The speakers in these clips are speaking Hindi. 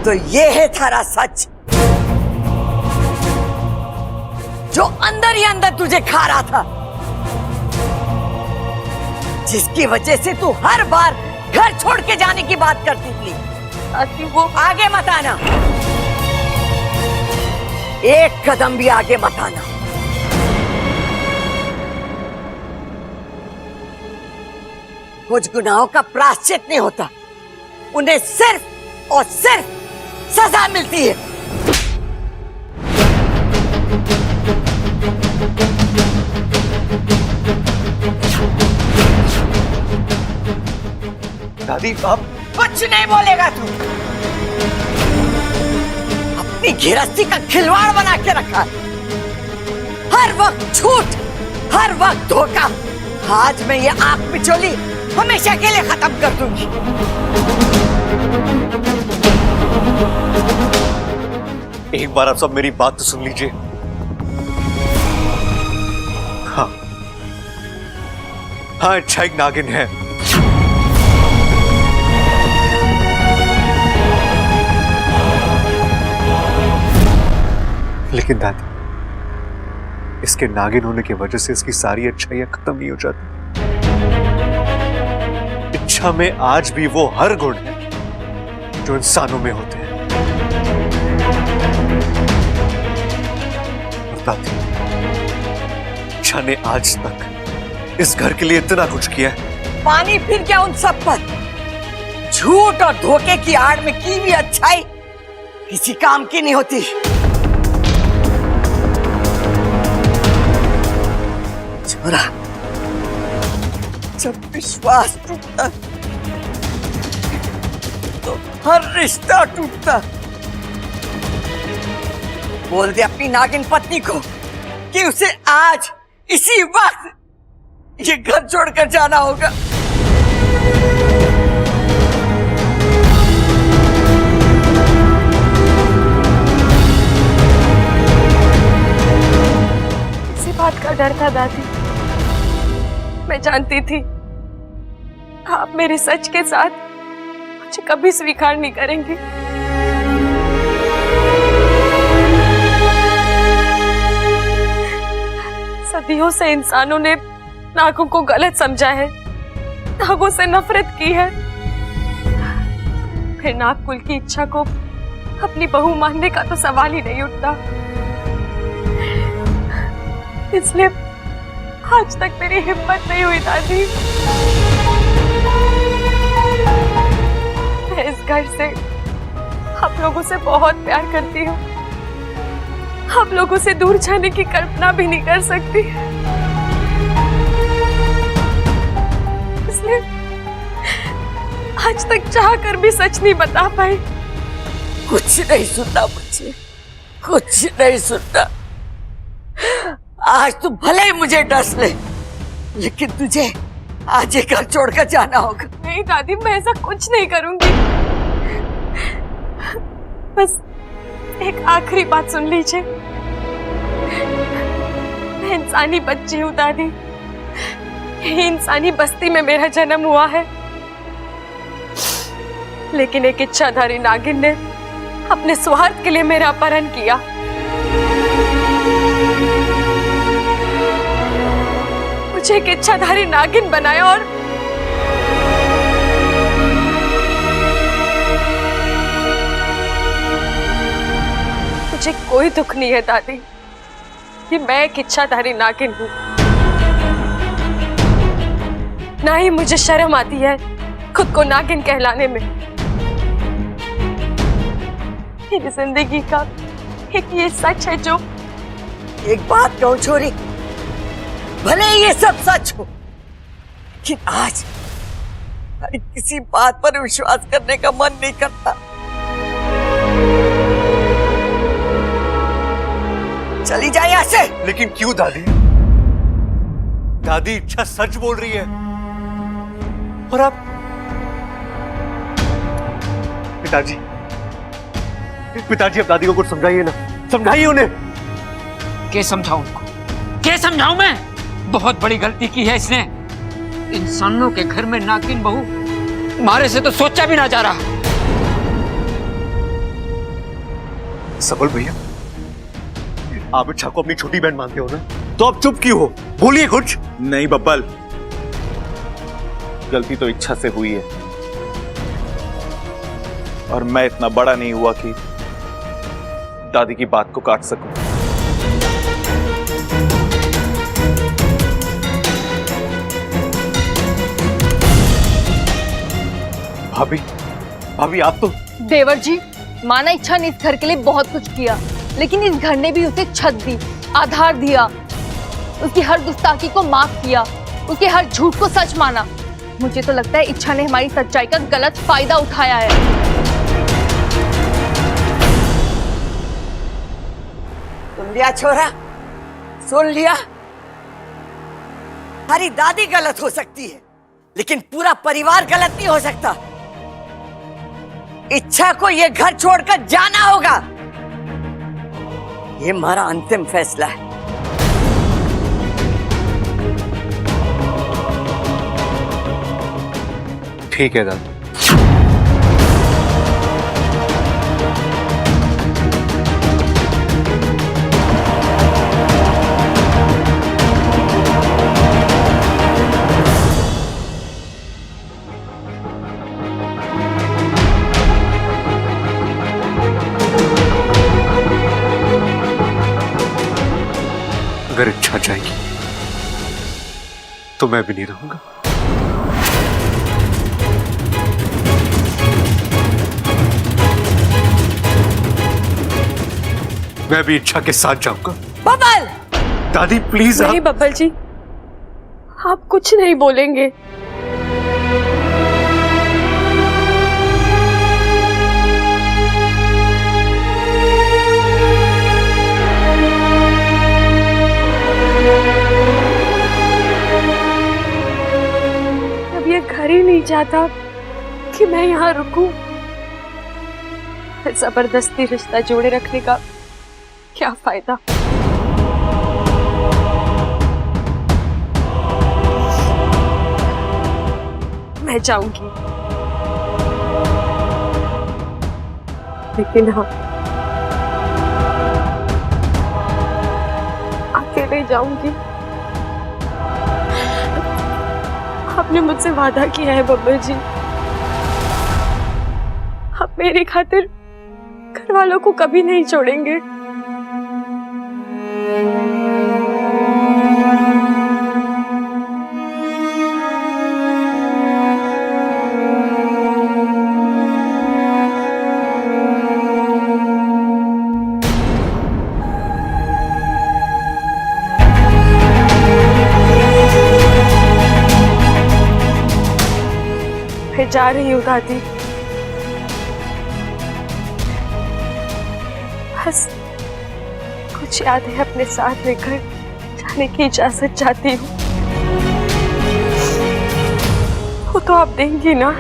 तो ये है थारा सच, जो अंदर ही अंदर तुझे खा रहा था, जिसकी वजह से तू हर बार घर छोड़ के जाने की बात करती थी। वो आगे मत आना, एक कदम भी आगे मत आना। कुछ गुनाहों का प्रायश्चित नहीं होता, उन्हें सिर्फ और सिर्फ सजा मिलती है। दादी आप कुछ नहीं बोलेगा तू। अपनी गृहस्थी का खिलवाड़ बना के रखा है, हर वक्त झूठ, हर वक्त धोखा। आज मैं ये आंख पिछोली हमेशा के लिए खत्म कर दूंगी। एक बार आप सब मेरी बात तो सुन लीजिए। हाँ हाँ, अच्छा एक नागिन है, लेकिन दादी इसके नागिन होने की वजह से इसकी सारी अच्छाइयां खत्म नहीं हो जाती। इच्छा में आज भी वो हर गुण है जो इंसानों में होते हैं। और दादी, इच्छा ने आज तक इस घर के लिए इतना कुछ किया है। पानी फिर क्या उन सब पर? झूठ और धोखे की आड़ में की भी अच्छाई किसी काम की नहीं होती। छोरा, जब विश्वास टूटता तो हर रिश्ता टूटता। बोल दे अपनी नागिन पत्नी को कि उसे आज इसी वक्त ये घर छोड़कर जाना होगा। इसी बात का डर था दादी। मैं जानती थी आप मेरे सच के साथ मुझे कभी स्वीकार नहीं करेंगी। सदियों से इंसानों ने नागों को गलत समझा है, नागों से नफरत की है। फिर नाग कुल की इच्छा को अपनी बहू मानने का तो सवाल ही नहीं उठता। इसलिए आज तक मेरी हिम्मत नहीं हुई दादी। मैं इस घर से आप लोगों से बहुत प्यार करती हूँ, आप लोगों से दूर जाने की कल्पना भी नहीं कर सकती। इसलिए आज तक चाह कर भी सच नहीं बता पाई। कुछ नहीं सुनना मुझे, कुछ नहीं सुनना। आज तू भले ही मुझे डस ले, लेकिन तुझे आज ये घर छोड़कर जाना होगा। नहीं दादी, मैं ऐसा कुछ नहीं करूंगी। बस एक आखिरी बात सुन लीजिए। मैं इंसानी बच्ची हूँ दादी, यही इंसानी बस्ती में मेरा जन्म हुआ है। लेकिन एक इच्छाधारी नागिन ने अपने स्वार्थ के लिए मेरा अपहरण किया। मुझे एक इच्छाधारी नागिन बनाया और मुझे कोई दुख नहीं है दादी कि मैं एक इच्छाधारी नागिन हूं। ना ही मुझे शर्म आती है खुद को नागिन कहलाने में। मेरी जिंदगी का एक ये सच है जो। एक बात कहूं छोरी, भले ये सब सच हो, लेकिन आज किसी बात पर विश्वास करने का मन नहीं करता। चली जाए यहाँ से। लेकिन क्यों दादी? दादी इच्छा सच बोल रही है और आप पिताजी, पिताजी आप दादी को कुछ समझाइए ना, समझाइए उन्हें। क्या समझाऊं उनको? क्या समझाऊं मैं? बहुत बड़ी गलती की है इसने। इंसानों के घर में नागिन बहू मारे से तो सोचा भी ना जा रहा। सबल भैया, आप इच्छा को अपनी छोटी बहन मानते हो ना, तो आप चुप क्यों हो? बोलिए कुछ। नहीं बब्बल, गलती तो इच्छा से हुई है और मैं इतना बड़ा नहीं हुआ कि दादी की बात को काट सकूं। भाभी, भाभी आप तो। देवर जी, माना इच्छा ने इस घर के लिए बहुत कुछ किया, लेकिन इस घर ने भी उसे छत दी, आधार दिया, उसकी हर गुस्ताखी को माफ किया, उसके हर झूठ को सच माना। मुझे तो लगता है इच्छा ने हमारी सच्चाई का गलत फायदा उठाया है। सुन लिया छोरा, सुन लिया। हमारी दादी गलत हो सकती है, लेकिन पूरा परिवार गलत नहीं हो सकता। इच्छा को ये घर छोड़कर जाना होगा। ये हमारा अंतिम फैसला है। ठीक है दादी। अगर इच्छा जाएगी तो मैं भी नहीं रहूंगा। मैं भी इच्छा के साथ जाऊंगा। बबल! दादी प्लीज। नहीं बब्बल जी, आप कुछ नहीं बोलेंगे। अब ये घर ही नहीं चाहता कि मैं यहाँ रुकूं। जबरदस्ती रिश्ता जोड़े रखने का क्या फायदा? मैं जाऊंगी, लेकिन हाँ, अकेले जाऊंगी। आपने मुझसे वादा किया है बब्बर जी, आप मेरी खातिर घर वालों को कभी नहीं छोड़ेंगे। मैं जा रही हूँ दादी, बस कुछ यादें अपने साथ लेकर जाने की इजाजत चाहती हूँ। वो तो आप देंगी ना?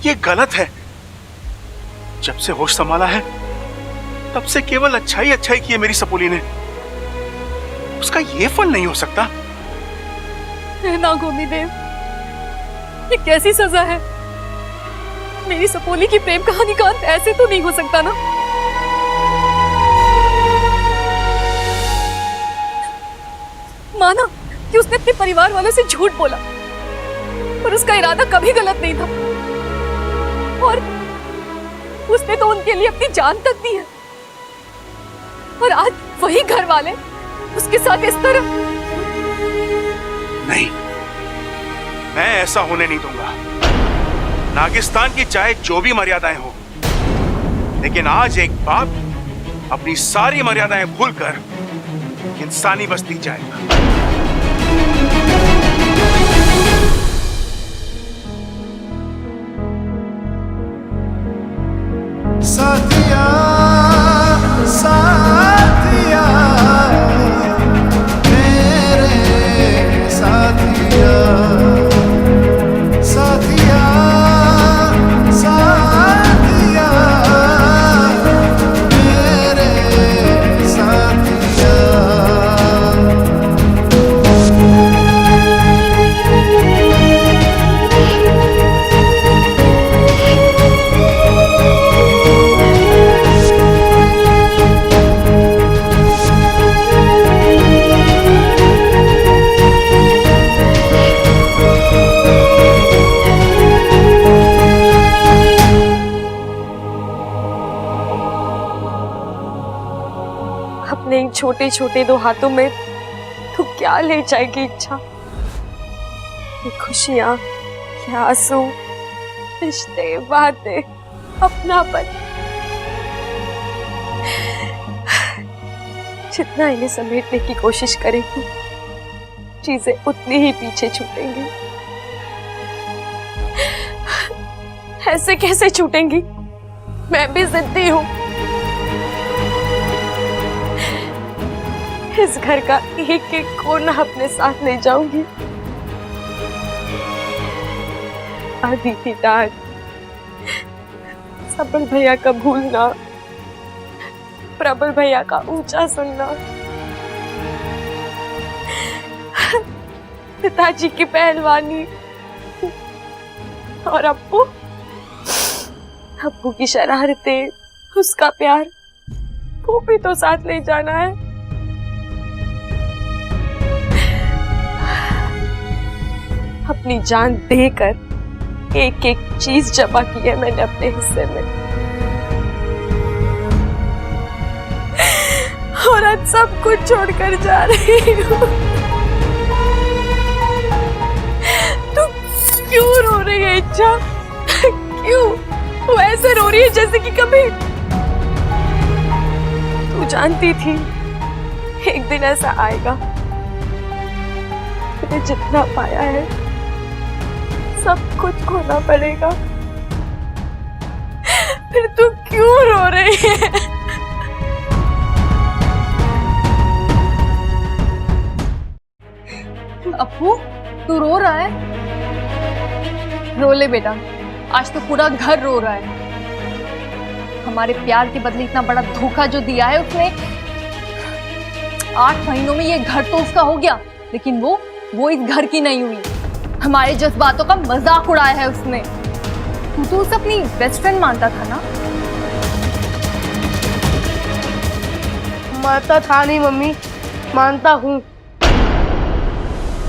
ये गलत है। जब से होश संभाला है तब से केवल अच्छा ही की है मेरी सपोली ने। उसका ये फल नहीं हो सकता। ना गोमी देव, ये कैसी सजा है? मेरी सपोली की प्रेम कहानी का अंत ऐसे तो नहीं हो सकता ना। माना कि उसने अपने परिवार वालों से झूठ बोला, पर उसका इरादा कभी गलत नहीं था और उसने तो उनके लिए अपनी जान तक दी है। और आज वही घर वाले उसके साथ इस तरह। नहीं, मैं ऐसा होने नहीं दूंगा। नागिस्तान की चाहे जो भी मर्यादाएं हो, लेकिन आज एक बाप अपनी सारी मर्यादाएं भूलकर इंसानी बस्ती जाएगा। साथिया साथिया मेरे साथिया साथिया साथिया मेरे साथिया। अपने इन छोटे छोटे 2 हाथों में तू क्या ले जाएगी इच्छा? ये खुशियां, ये आंसू, रिश्ते, बातें, अपनापन, जितना इन्हें समेटने की कोशिश करेगी, चीजें उतनी ही पीछे छूटेंगी। ऐसे कैसे छूटेंगी? मैं भी जिद्दी हूं। इस घर का एक एक कोना अपने साथ ले जाऊंगी। आदि की डांट, सबल भैया का भूलना, प्रबल भैया का ऊंचा सुनना, पिताजी की पहलवानी और अप्पू की शरारतें, उसका प्यार, वो भी तो साथ ले जाना है। अपनी जान देकर एक एक चीज जमा की है मैंने अपने हिस्से में, और आज सब कुछ छोड़कर जा रही हूँ। तू क्यों रो रही है इच्छा? क्यों? वो ऐसे रो रही है जैसे कि कभी तू जानती थी एक दिन ऐसा आएगा। मैंने जितना पाया है सब कुछ खोना पड़ेगा, फिर तू क्यों रो रही है? अप्पू, तू रो रहा है? रो ले बेटा, आज तो पूरा घर रो रहा है। हमारे प्यार के बदले इतना बड़ा धोखा जो दिया है उसने। 8 महीनों में ये घर तो उसका हो गया, लेकिन वो इस घर की नहीं हुई। हमारे जज्बातों का मजाक उड़ाया है उसने। तू तो उसे अपनी बेस्ट फ्रेंड मानता था ना? मानता था नहीं मम्मी, मानता हूँ।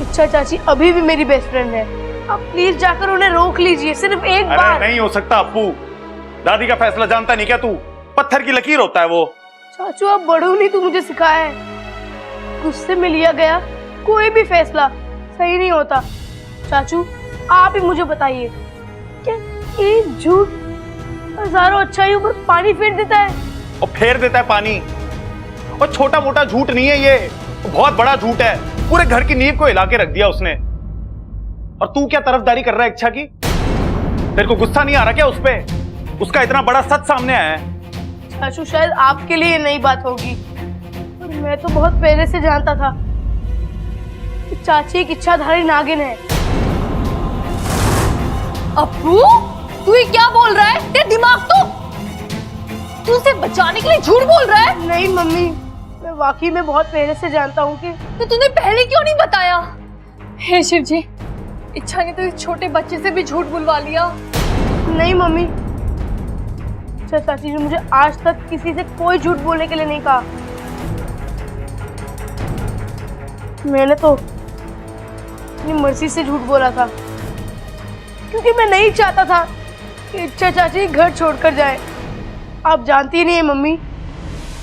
इच्छा चाची अभी भी मेरी बेस्ट फ्रेंड है। आप प्लीज जाकर उन्हें रोक लीजिए, सिर्फ एक बार। नहीं हो सकता अप्पू, दादी का फैसला जानता नहीं क्या तू? पत्थर की लकीर होता है वो। चाचू आप बड़ू नहीं, तू मुझे सिखाया है। गुस्से में लिया गया कोई भी फैसला सही नहीं होता। चाचू आप ही मुझे बताइए, क्या एक झूठ हजारों अच्छाइयों पर पानी फेर देता है? और फेर देता है पानी। और छोटा मोटा झूठ नहीं है ये, बहुत बड़ा झूठ है। पूरे घर की नींव को हिला के रख दिया उसने। और तू क्या तरफदारी कर रहा है इच्छा की? तेरे को गुस्सा नहीं आ रहा क्या उस पे? उसका इतना बड़ा सच सामने आया है। चाचू शायद आपके लिए नई बात होगी, और मैं तो बहुत पहले से जानता था कि चाची एक इच्छाधारी नागिन है। अप्पू, तू ये क्या बोल रहा है? तेरा दिमाग तू उसे बचाने के लिए झूठ बोल रहा है? नहीं मम्मी, मैं वाकई में बहुत पहले से जानता हूँ कि। तो तूने पहले क्यों नहीं बताया? हे शिव जी, इच्छा ने तो इस छोटे बच्चे से भी झूठ बुलवा लिया। नहीं मम्मी, चाची ने मुझे आज तक किसी से कोई झूठ बोलने के लिए नहीं कहा। मैंने तो अपनी मर्जी से झूठ बोला था, क्योंकि मैं नहीं चाहता था कि इच्छा चाची घर छोड़कर जाए। आप जानती नहीं है मम्मी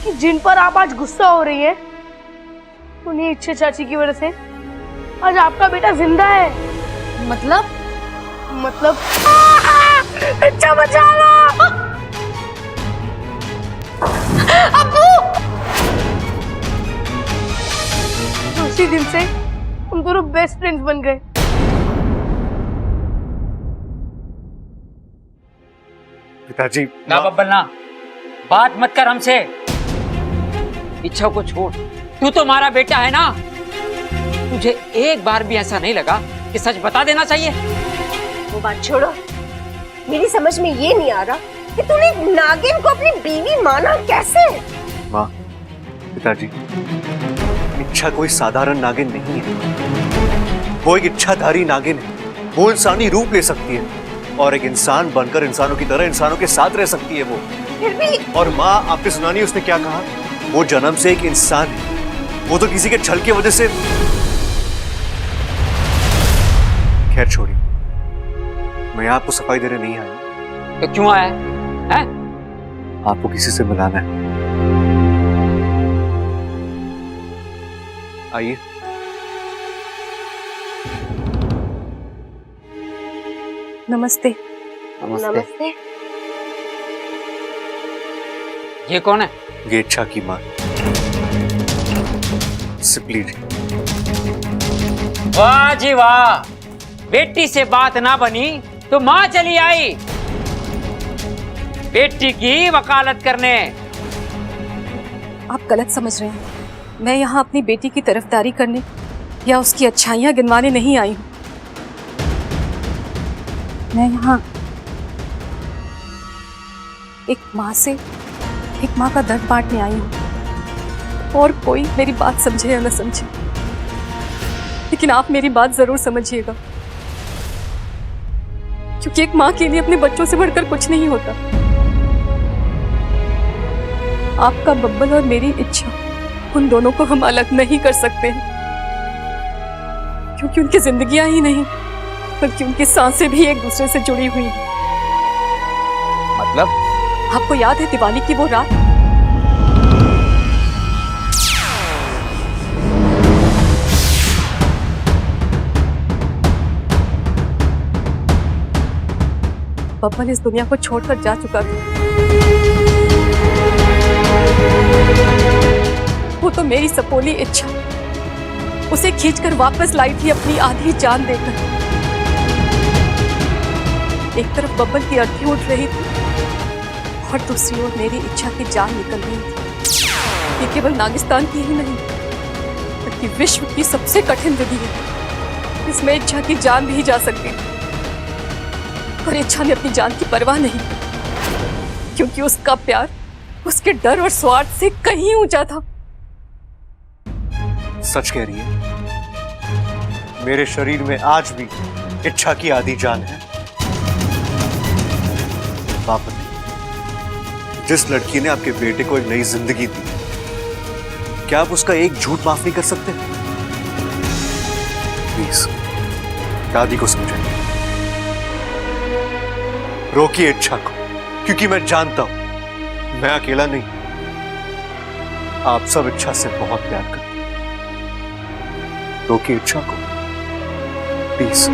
कि जिन पर आप आज गुस्सा हो रही हैं, उन्हीं इच्छा चाची की वजह से आज आपका बेटा जिंदा है। मतलब इच्छा बचा लो। उसी दिन से हम दोनों बेस्ट फ्रेंड्स बन गए। पिताजी, ना बब्बल ना, बात मत कर हमसे। इच्छा को छोड़, तू तो हमारा बेटा है ना। तुझे एक बार भी ऐसा नहीं लगा कि सच बता देना चाहिए? वो बात छोड़ो, मेरी समझ में ये नहीं आ रहा कि तूने नागिन को अपनी बीवी माना कैसे? माँ, पिताजी, इच्छा कोई साधारण नागिन नहीं है। वो एक इच्छाधारी नागिन है। वो इंसानी रूप ले सकती है और एक इंसान बनकर इंसानों की तरह इंसानों के साथ रह सकती है वो। फिर भी और माँ, आपने सुना नहीं उसने क्या कहा? वो जन्म से एक इंसान है, वो तो किसी के छल की वजह से। खैर छोड़िए, मैं आपको सफाई देने नहीं आया। तो क्यों आया है? आपको किसी से मिलाना है। आइए। नमस्ते। नमस्ते। ये कौन है? ये इच्छा की माँ सिपली जी। वाह जी वाह, बेटी से बात ना बनी तो माँ चली आई बेटी की वकालत करने। आप गलत समझ रहे हैं। मैं यहाँ अपनी बेटी की तरफदारी करने या उसकी अच्छाइयाँ गिनवाने नहीं आई हूँ। मैं यहाँ एक माँ से एक माँ का दर्द बांटने आई हूँ, और कोई मेरी बात समझे या न समझे, लेकिन आप मेरी बात जरूर समझिएगा, क्योंकि एक माँ के लिए अपने बच्चों से बढ़कर कुछ नहीं होता। आपका बब्बल और मेरी इच्छा, उन दोनों को हम अलग नहीं कर सकते हैं, क्योंकि उनकी जिंदगियां ही नहीं बल्कि उनकी सांसें भी एक दूसरे से जुड़ी हुई हैं। मतलब? आपको याद है दिवाली की वो रात? बब्बल इस दुनिया को छोड़कर जा चुका था। वो तो मेरी सपोली इच्छा उसे खींचकर वापस लाई थी अपनी आधी जान देकर। एक तरफ बब्बल की अर्थी उठ रही थी और दूसरी ओर मेरी इच्छा की जान निकल रही थी। ये केवल नागिस्तान की ही नहीं बल्कि विश्व की सबसे कठिन विधि है। इसमें इच्छा की जान भी जा सकती थी, और इच्छा ने अपनी जान की परवाह नहीं की, क्योंकि उसका प्यार उसके डर और स्वार्थ से कहीं ऊंचा था। सच कह रही है, मेरे शरीर में आज भी इच्छा की आधी जान है। बाप ने, जिस लड़की ने आपके बेटे को एक नई जिंदगी दी, क्या आप उसका एक झूठ माफ नहीं कर सकते? प्लीज दादी को समझाइए, रोकिए इच्छा को, क्योंकि मैं जानता हूं मैं अकेला नहीं, आप सब इच्छा से बहुत प्यार करते हैं। रोकिए इच्छा को प्लीज।